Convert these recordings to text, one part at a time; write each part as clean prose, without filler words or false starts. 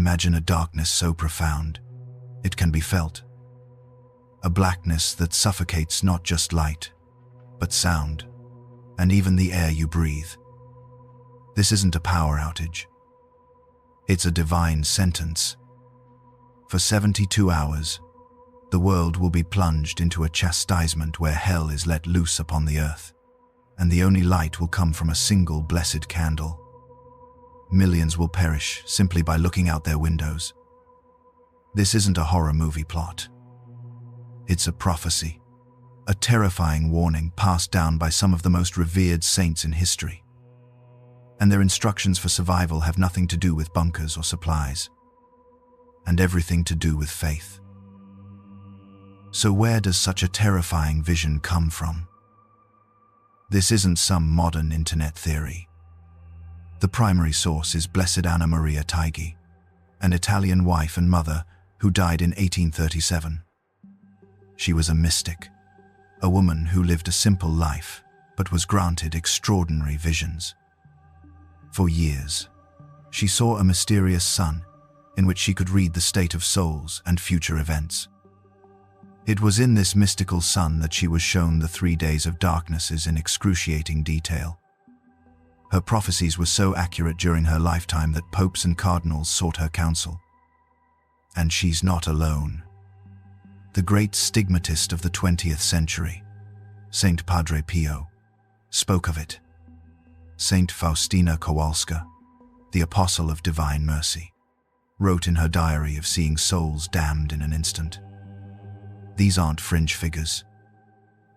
Imagine a darkness so profound, it can be felt. A blackness that suffocates not just light, but sound, and even the air you breathe. This isn't a power outage. It's a divine sentence. For 72 hours, the world will be plunged into a chastisement where hell is let loose upon the earth, and the only light will come from a single blessed candle. Millions will perish simply by looking out their windows. This isn't a horror movie plot. It's a prophecy, a terrifying warning passed down by some of the most revered saints in history. And their instructions for survival have nothing to do with bunkers or supplies, and everything to do with faith. So where does such a terrifying vision come from? This isn't some modern internet theory. The primary source is Blessed Maria Taigi, an Italian wife and mother who died in 1837. She was a mystic, a woman who lived a simple life but was granted extraordinary visions. For years, she saw a mysterious sun in which she could read the state of souls and future events. It was in this mystical sun that she was shown the 3 days of darknesses in excruciating detail. Her prophecies were so accurate during her lifetime that popes and cardinals sought her counsel. And she's not alone. The great stigmatist of the 20th century, Saint Padre Pio, spoke of it. Saint Faustina Kowalska, the apostle of divine mercy, wrote in her diary of seeing souls damned in an instant. These aren't fringe figures.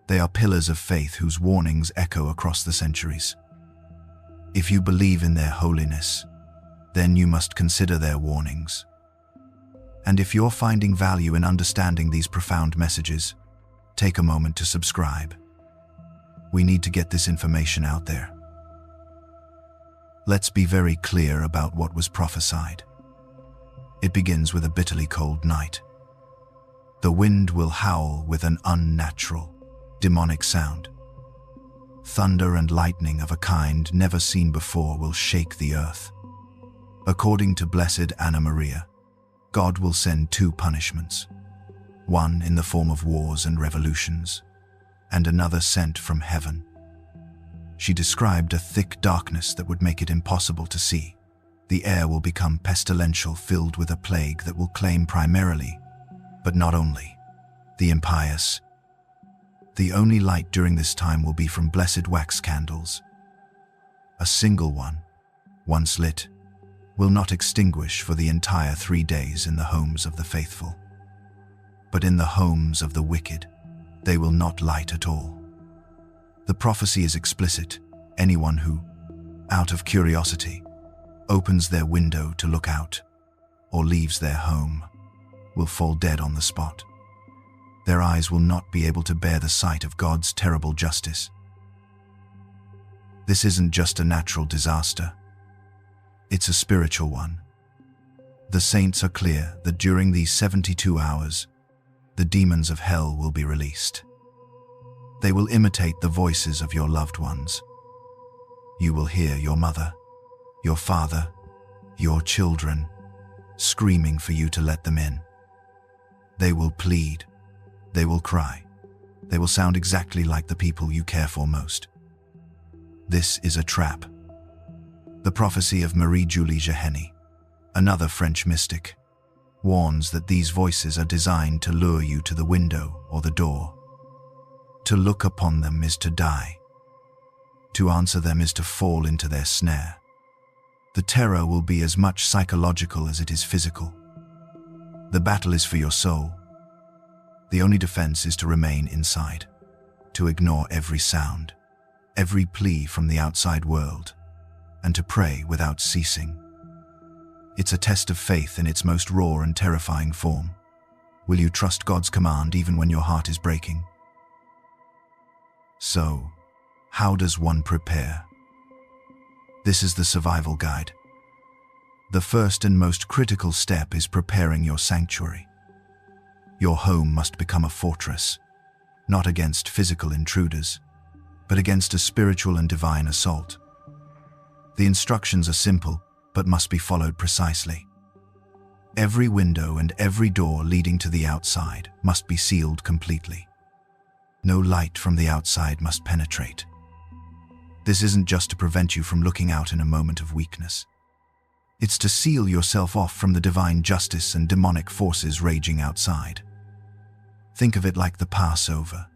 They are pillars of faith whose warnings echo across the centuries. If you believe in their holiness, then you must consider their warnings. And if you're finding value in understanding these profound messages, take a moment to subscribe. We need to get this information out there. Let's be very clear about what was prophesied. It begins with a bitterly cold night. The wind will howl with an unnatural, demonic sound. Thunder and lightning of a kind never seen before will shake the earth. According to Blessed Anna Maria, God will send 2 punishments, one in the form of wars and revolutions, and another sent from heaven. She described a thick darkness that would make it impossible to see. The air will become pestilential, filled with a plague that will claim primarily, but not only, the impious. The only light during this time will be from blessed wax candles. A single one, once lit, will not extinguish for the entire 3 days in the homes of the faithful. But in the homes of the wicked, they will not light at all. The prophecy is explicit. Anyone who, out of curiosity, opens their window to look out, or leaves their home, will fall dead on the spot. Their eyes will not be able to bear the sight of God's terrible justice. This isn't just a natural disaster. It's a spiritual one. The saints are clear that during these 72 hours, the demons of hell will be released. They will imitate the voices of your loved ones. You will hear your mother, your father, your children, screaming for you to let them in. They will plead. They will cry. They will sound exactly like the people you care for most. This is a trap. The prophecy of Marie-Julie Geheny, another French mystic, warns that these voices are designed to lure you to the window or the door. To look upon them is to die. To answer them is to fall into their snare. The terror will be as much psychological as it is physical. The battle is for your soul. The only defense is to remain inside, to ignore every sound, every plea from the outside world, and to pray without ceasing. It's a test of faith in its most raw and terrifying form. Will you trust God's command even when your heart is breaking? So, how does one prepare? This is the survival guide. The first and most critical step is preparing your sanctuary. Your home must become a fortress, not against physical intruders, but against a spiritual and divine assault. The instructions are simple, but must be followed precisely. Every window and every door leading to the outside must be sealed completely. No light from the outside must penetrate. This isn't just to prevent you from looking out in a moment of weakness. It's to seal yourself off from the divine justice and demonic forces raging outside. Think of it like the Passover,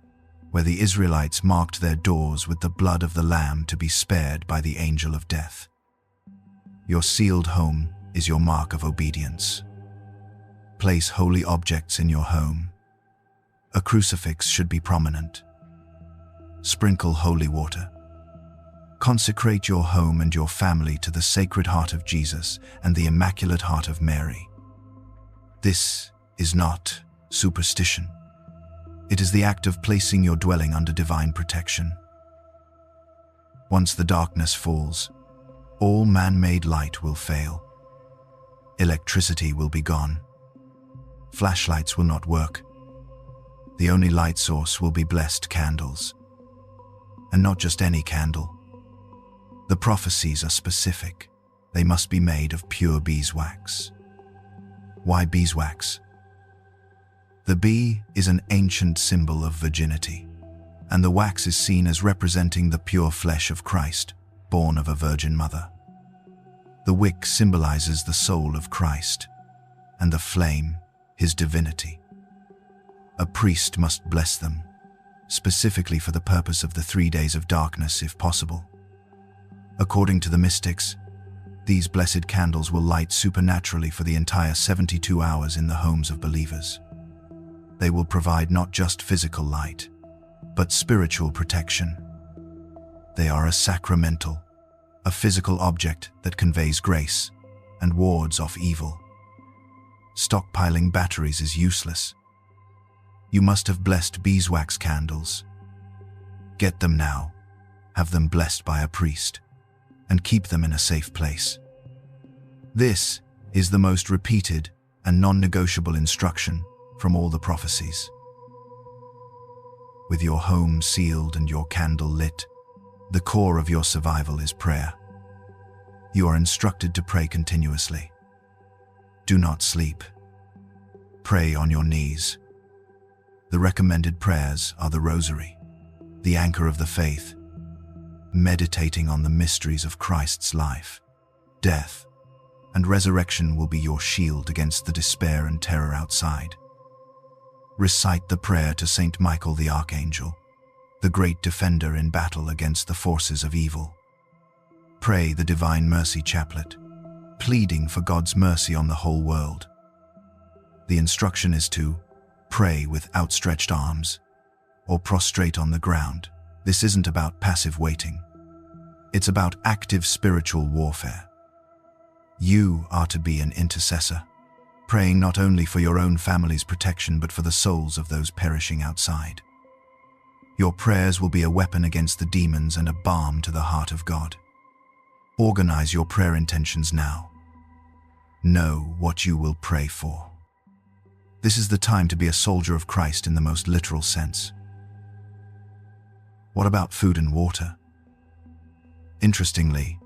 where the Israelites marked their doors with the blood of the lamb to be spared by the angel of death. Your sealed home is your mark of obedience. Place holy objects in your home. A crucifix should be prominent. Sprinkle holy water. Consecrate your home and your family to the Sacred Heart of Jesus and the Immaculate Heart of Mary. This is not superstition. It is the act of placing your dwelling under divine protection. Once the darkness falls, all man-made light will fail. Electricity will be gone. Flashlights will not work. The only light source will be blessed candles. And not just any candle. The prophecies are specific. They must be made of pure beeswax. Why beeswax? The bee is an ancient symbol of virginity, and the wax is seen as representing the pure flesh of Christ, born of a virgin mother. The wick symbolizes the soul of Christ, and the flame, his divinity. A priest must bless them, specifically for the purpose of the 3 days of darkness if possible. According to the mystics, these blessed candles will light supernaturally for the entire 72 hours in the homes of believers. They will provide not just physical light, but spiritual protection. They are a sacramental, a physical object that conveys grace and wards off evil. Stockpiling batteries is useless. You must have blessed beeswax candles. Get them now, have them blessed by a priest, and keep them in a safe place. This is the most repeated and non-negotiable instruction from all the prophecies. With your home sealed and your candle lit, the core of your survival is prayer. You are instructed to pray continuously. Do not sleep. Pray on your knees. The recommended prayers are the Rosary, the anchor of the faith, meditating on the mysteries of Christ's life, death, and resurrection will be your shield against the despair and terror outside. Recite the prayer to Saint Michael the Archangel, the great defender in battle against the forces of evil. Pray the Divine Mercy Chaplet, pleading for God's mercy on the whole world. The instruction is to pray with outstretched arms or prostrate on the ground. This isn't about passive waiting. It's about active spiritual warfare. You are to be an intercessor, praying not only for your own family's protection but for the souls of those perishing outside. Your prayers will be a weapon against the demons and a balm to the heart of God. Organize your prayer intentions now. Know what you will pray for. This is the time to be a soldier of Christ in the most literal sense. What about food and water? Interestingly,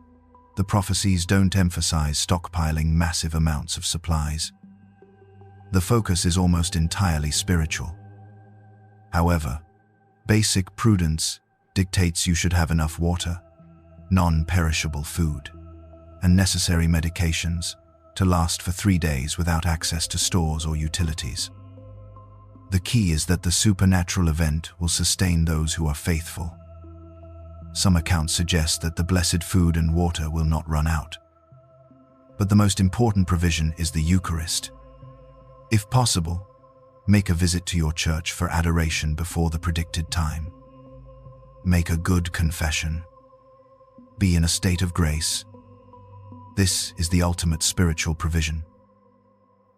the prophecies don't emphasize stockpiling massive amounts of supplies. The focus is almost entirely spiritual. However, basic prudence dictates you should have enough water, non-perishable food, and necessary medications to last for 3 days without access to stores or utilities. The key is that the supernatural event will sustain those who are faithful. Some accounts suggest that the blessed food and water will not run out. But the most important provision is the Eucharist. If possible, make a visit to your church for adoration before the predicted time. Make a good confession. Be in a state of grace. This is the ultimate spiritual provision.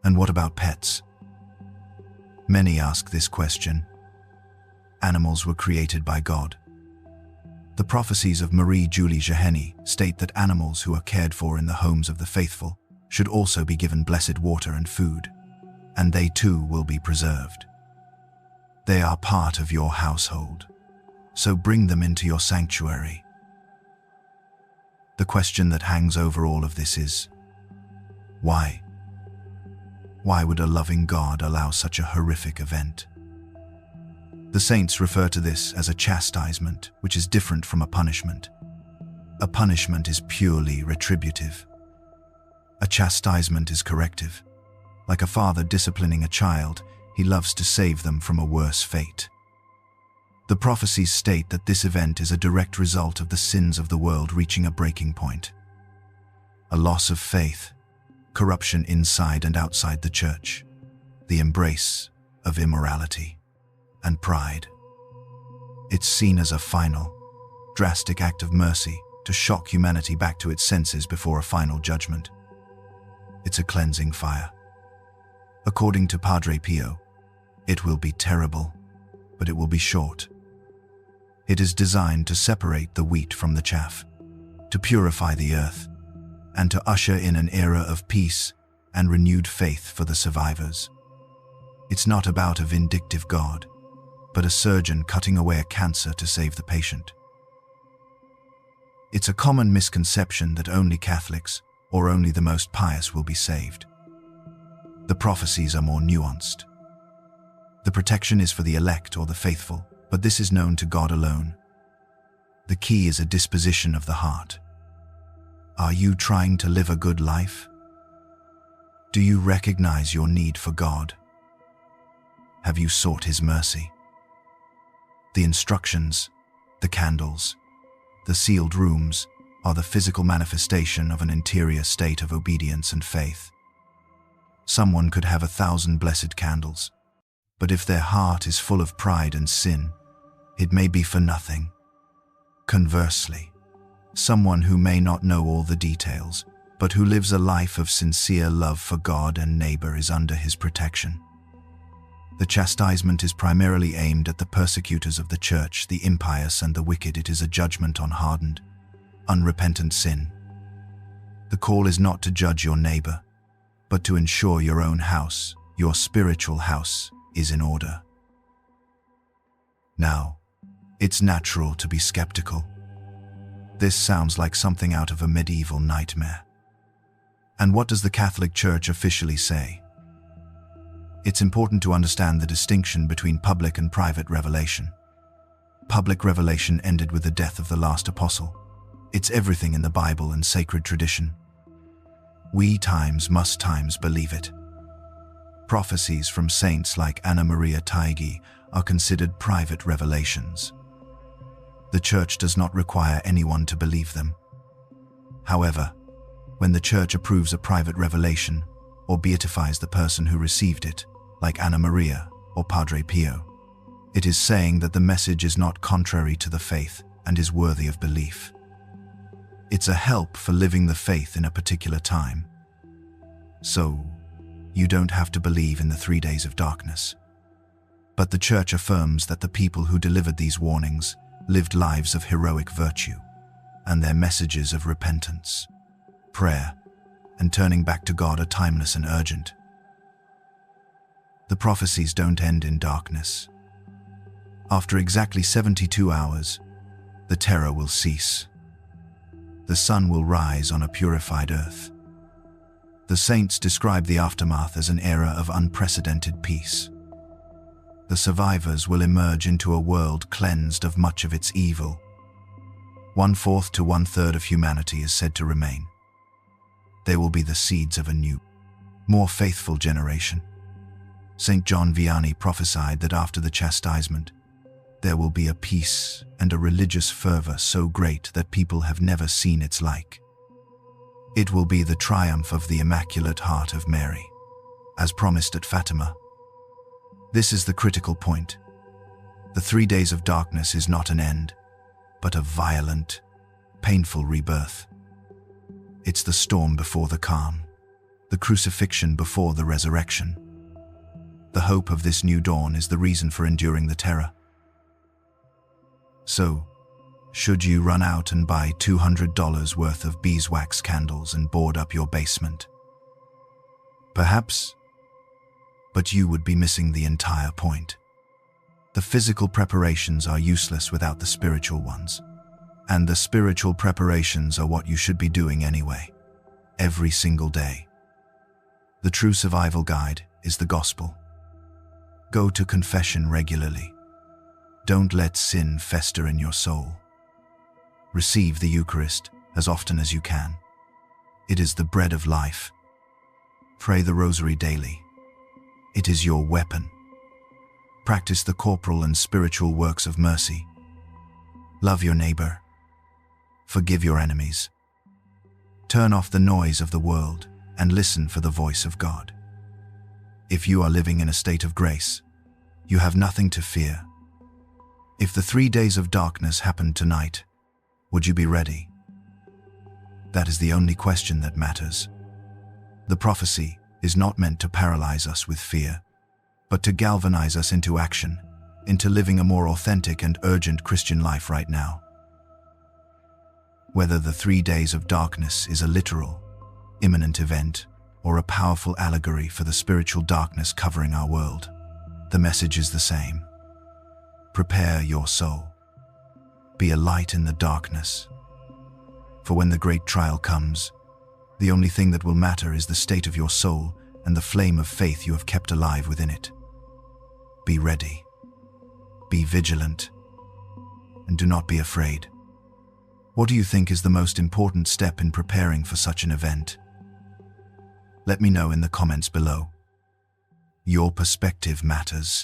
And what about pets? Many ask this question. Animals were created by God. The prophecies of Marie Julie Jeheni state that animals who are cared for in the homes of the faithful should also be given blessed water and food, and they too will be preserved. They are part of your household, so bring them into your sanctuary. The question that hangs over all of this is, why? Why would a loving God allow such a horrific event? The saints refer to this as a chastisement, which is different from a punishment. A punishment is purely retributive. A chastisement is corrective. Like a father disciplining a child, he loves to save them from a worse fate. The prophecies state that this event is a direct result of the sins of the world reaching a breaking point. A loss of faith, corruption inside and outside the church, the embrace of immorality and pride. It's seen as a final, drastic act of mercy to shock humanity back to its senses before a final judgment. It's a cleansing fire. According to Padre Pio, it will be terrible, but it will be short. It is designed to separate the wheat from the chaff, to purify the earth, and to usher in an era of peace and renewed faith for the survivors. It's not about a vindictive God, but a surgeon cutting away a cancer to save the patient. It's a common misconception that only Catholics or only the most pious will be saved. The prophecies are more nuanced. The protection is for the elect or the faithful, but this is known to God alone. The key is a disposition of the heart. Are you trying to live a good life? Do you recognize your need for God? Have you sought His mercy? The instructions, the candles, the sealed rooms are the physical manifestation of an interior state of obedience and faith. Someone could have 1,000 blessed candles, but if their heart is full of pride and sin, it may be for nothing. Conversely, someone who may not know all the details, but who lives a life of sincere love for God and neighbor is under His protection. The chastisement is primarily aimed at the persecutors of the church, the impious and the wicked. It is a judgment on hardened, unrepentant sin. The call is not to judge your neighbor, but to ensure your own house, your spiritual house, is in order. Now, it's natural to be skeptical. This sounds like something out of a medieval nightmare. And what does the Catholic Church officially say? It's important to understand the distinction between public and private revelation. Public revelation ended with the death of the last apostle. It's everything in the Bible and sacred tradition. We must believe it. Prophecies from saints like Maria Taigi are considered private revelations. The Church does not require anyone to believe them. However, when the Church approves a private revelation or beatifies the person who received it, like Anna Maria or Padre Pio, it is saying that the message is not contrary to the faith and is worthy of belief. It's a help for living the faith in a particular time. So, you don't have to believe in the 3 days of darkness. But the Church affirms that the people who delivered these warnings lived lives of heroic virtue, and their messages of repentance, prayer, and turning back to God are timeless and urgent. The prophecies don't end in darkness. After exactly 72 hours, the terror will cease. The sun will rise on a purified earth. The saints describe the aftermath as an era of unprecedented peace. The survivors will emerge into a world cleansed of much of its evil. 1/4 to 1/3 of humanity is said to remain. They will be the seeds of a new, more faithful generation. St. John Vianney prophesied that after the chastisement, there will be a peace and a religious fervor so great that people have never seen its like. It will be the triumph of the Immaculate Heart of Mary, as promised at Fatima. This is the critical point. The 3 days of darkness is not an end, but a violent, painful rebirth. It's the storm before the calm, the crucifixion before the resurrection. The hope of this new dawn is the reason for enduring the terror. So, should you run out and buy $200 worth of beeswax candles and board up your basement? Perhaps, but you would be missing the entire point. The physical preparations are useless without the spiritual ones. And the spiritual preparations are what you should be doing anyway, every single day. The true survival guide is the gospel. Go to confession regularly. Don't let sin fester in your soul. Receive the Eucharist as often as you can. It is the bread of life. Pray the Rosary daily. It is your weapon. Practice the corporal and spiritual works of mercy. Love your neighbor. Forgive your enemies. Turn off the noise of the world and listen for the voice of God. If you are living in a state of grace, you have nothing to fear. If the 3 days of darkness happened tonight, would you be ready? That is the only question that matters. The prophecy is not meant to paralyze us with fear, but to galvanize us into action, into living a more authentic and urgent Christian life right now. Whether the 3 days of darkness is a literal, imminent event or a powerful allegory for the spiritual darkness covering our world, the message is the same. Prepare your soul. Be a light in the darkness. For when the great trial comes, the only thing that will matter is the state of your soul and the flame of faith you have kept alive within it. Be ready. Be vigilant. And do not be afraid. What do you think is the most important step in preparing for such an event? Let me know in the comments below. Your perspective matters.